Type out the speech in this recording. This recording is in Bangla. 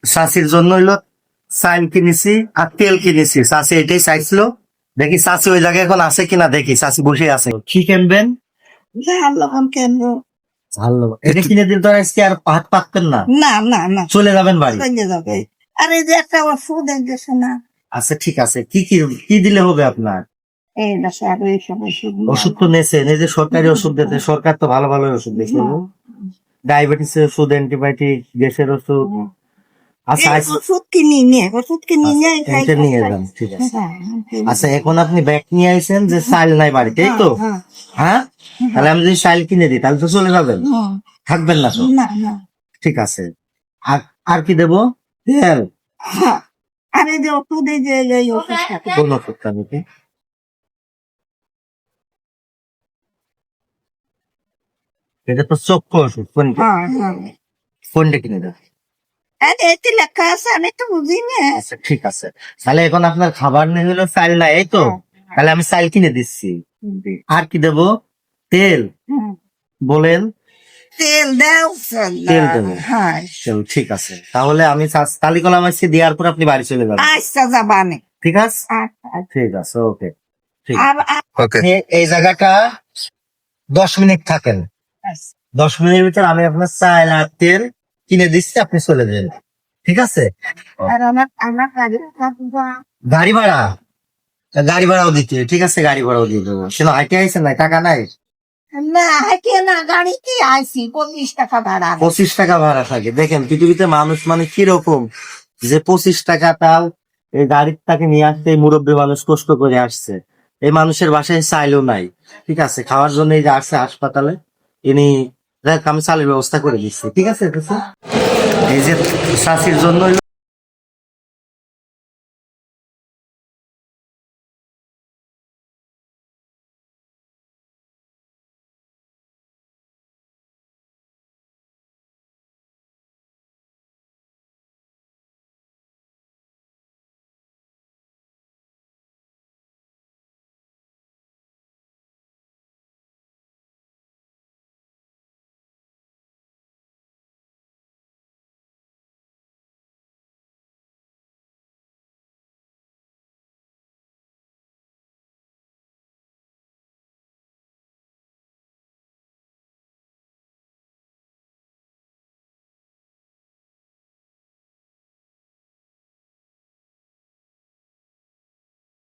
শাশির জন্য হইলো সাইন কিনেছি আর তেল কিনেছি। শাশি এটাই চাইছিল, দেখি শাশি ওই জায়গায় এখন আছে কিনা, দেখি শাশি বসে আছে। কি কিনবেন? ভালো, এটা কিনে দিন তো আজকে আর হাত পাকতেন না, চলে যাবেন বাড়ি। আর এই যে একটা ওষুধ দিয়েছে না, আচ্ছা ঠিক আছে, কি কি কি দিলে হবে আপনার? ওষুধ তো নেছেন, এই যে সরকারি ওষুধ দিতে, সরকার তো ভালো ভালো ওষুধ দিচ্ছে, ডায়াবেটিসের ওষুধ, অ্যান্টিবায়োটিক, গ্যাসের ওষুধ। আচ্ছা ওষুধ কিনি নিয়ে এটা নিয়ে যান, ঠিক আছে। আচ্ছা এখন আপনি ব্যাগ নিয়ে আইছেন যে চাল নাই বাড়িতে, এই তো? হ্যাঁ, তাহলে আমি যদি চাল কিনে দিই তাহলে তো চলে যাবেন, থাকবেন না তো? ঠিক আছে। আর আর কি দেবো? তেল? আর এই যে ওষুধ, এই যে এই ওষুধটা কোন ওষুধটা নিতে? এটা তো চক্ষু ওষুধ, কোনটা কোনটা কিনে দেবো? এতে লেখা আছে, আমি তো বুঝি না। আচ্ছা ঠিক আছে, তাহলে এখন আপনার খাবার নেই হলো চাল নাই, এই তো? তাহলে আমি চাল কিনে দিচ্ছি। আর কি দেবো? তেল বলেন। তেল দাও, তেল দেবো, হ্যাঁ। চলো ঠিক আছে, তাহলে আমি তালিকলা মাসি দেওয়ার পর আপনি বাড়ি চলে যাবেন, আচ্ছা যাবানে। ঠিক আছে? ঠিক আছে, ওকে, ঠিক আর ওকে। এই জায়গাটা 10 মিনিট থাকেন, 10 মিনিটের ভিতর আমি আপনার চাল আর তেল কিনে দিচ্ছি, আপনি চলে যাবেন, ঠিক আছে? আমার গাড়ি ভাড়া, গাড়ি ভাড়াও দিতে, ঠিক আছে, গাড়ি ভাড়াও দিয়ে দেবো। সে হাইটে আইসেন না, টাকা নাই? না, হাঁটিয়ে না, গাড়িতে আইসি 25 টাকা ভাড়া। 25 টাকা ভাড়া থাকে। দেখেন পৃথিবীতে মানুষ মানে কিরকম, যে 25 টাকা তাও এই গাড়ির তাকে নিয়ে আসতে এই মুরব্বী মানুষ কষ্ট করে আসছে, এই মানুষের বাসায় চাইলেও নাই, ঠিক আছে, খাওয়ার জন্য এই যে আসছে হাসপাতালে, ইনি দেখ আমি চালের ব্যবস্থা করে দিচ্ছি, ঠিক আছে? এই যে শাশির জন্য